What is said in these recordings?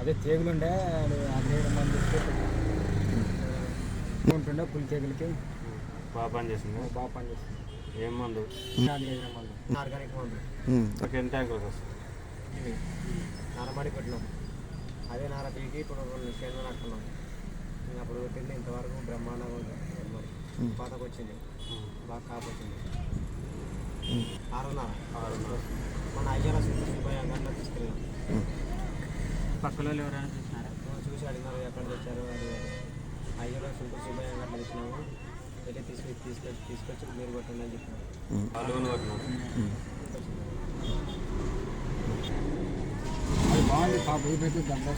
అదే చేగులుండే మంది ఉంటుండే పులి చేగులకి బాగా పని చేసింది. బాగా పని చేస్తుంది. ఏం మందు? మందు ఆర్గానిక్ మందు. ఎన్ని ట్యాంకులు వస్తుంది? నారమడి పెట్టినాం. అదే నార పీకి ఇప్పుడు 2 చేనులు నట్టుకున్నాం. అప్పుడు పెట్టింది ఇంతవరకు బ్రహ్మాండంగా ఉంది. పాతకు వచ్చింది, బాగా కాపు వచ్చింది. 6.5 మన అయ్యాల సుబ్బయ్య గంటలో తీసుకెళ్ళాం. పక్కలో ఎవరైనా చూసినారా? చూసి అడిగినారు ఎక్కడ తెచ్చారు అది. అయ్యలో సుబ్బయ్య గంటలో తెచ్చినాము. వెళ్ళి తీసుకొచ్చి మీరు కొట్టండి అని చెప్పినారు. అది బాగుంది. పాప పెట్టి దాంట్లో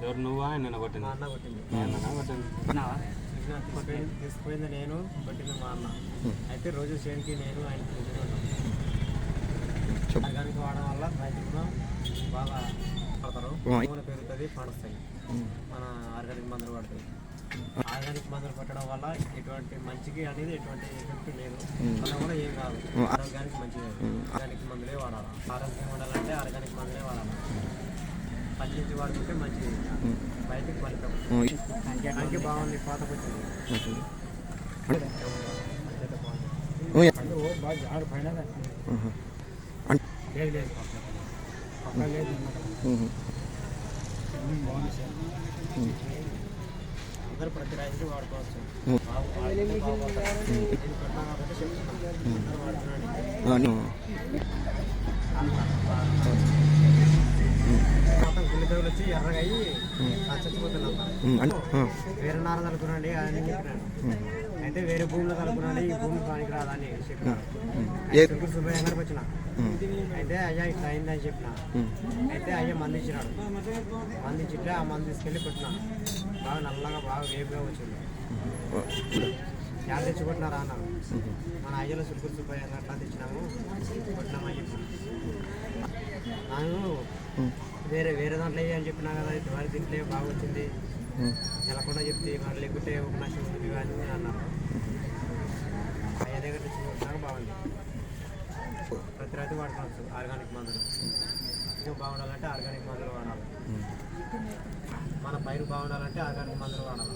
ఎవరు నువ్వా? నేను కొట్టింది. మా అన్న కొట్టింది. తీసుకుపోయింది నేను, కొట్టింది మా అన్న. అయితే రోజు చేనికి నేను ఆయనకి ఆర్గానిక్ వాడడం వల్ల రైతులు బాగా పడతారు. నూనె పెరుగుతుంది, పండుస్తాయి. మన ఆర్గానిక్ మందులు పడతాయి. ఆర్గానిక్ మందులు పెట్టడం వల్ల ఎటువంటి మంచికి అనేది ఎటువంటి ఎఫెక్ట్ లేదు. వల్ల కూడా ఏం కాదు. ఆరోగ్యానికి మంచిది. ఆర్గానిక్ మందులే వాడాలి. ఆరోగ్యంగా ఉండాలంటే ఆర్గానిక్ మందులే వాడాలి. పచ్చిమిర్చి వాడుకుంటే మంచిది. బయటకు ఫలితం అందుకే బాగుంది. పాతకు వచ్చింది. బాగా జాగ్రత్త పైన లేదు లేదు పక్క లేదు. బాగుంది సార్. అందరూ ప్రతి రైతు వాడుకోవచ్చు. కొట్టినా కాబట్టి చెప్తున్నాను వాడుతున్నాను. మొత్తం గుండెలు వచ్చి ఎర్రగా అయ్యి చచ్చిపోతున్నాను. వేరే నార తలుపునండి అని చెప్పినాను. అయితే వేరే భూమిలో తలుపునండి, ఈ భూమి పనికి రాదని చెప్పినాను. సుబ్బయ్య గారికి వచ్చిన అయితే అయ్యా ఇట్లా అయిందని చెప్పిన. అయితే అయ్యా మంది ఇచ్చినాడు. మంది ఇచ్చిట్లే ఆ మంది తీసుకెళ్ళి కొట్టినా. బాగా నల్లగా బాగా వేపుగా వచ్చింది. యాడ్ తెచ్చి కొట్టినారా అన్నారు. మన అయ్యలో సుబ్బయ్య అట్లా తెచ్చినాము, కొట్టినామని చెప్పి నేను వేరే దాంట్లో అని చెప్పినా కదా. వారి తింటే బాగా వచ్చింది నెలకుండా చెప్తే మరి లేకుంటే ఒక నష్టం ఉంది కానీ అన్నారు. అయ్యే దగ్గర తెచ్చుకుంటున్నాక బాగుంది. ప్రతి రైతు వాడుకోవచ్చు ఆర్గానిక్ మందులు. ఇంకా బాగుండాలంటే ఆర్గానిక్ మందులు వాడాలి. మన పైరు బాగుండాలంటే ఆర్గానిక్ మందులు వాడాలి.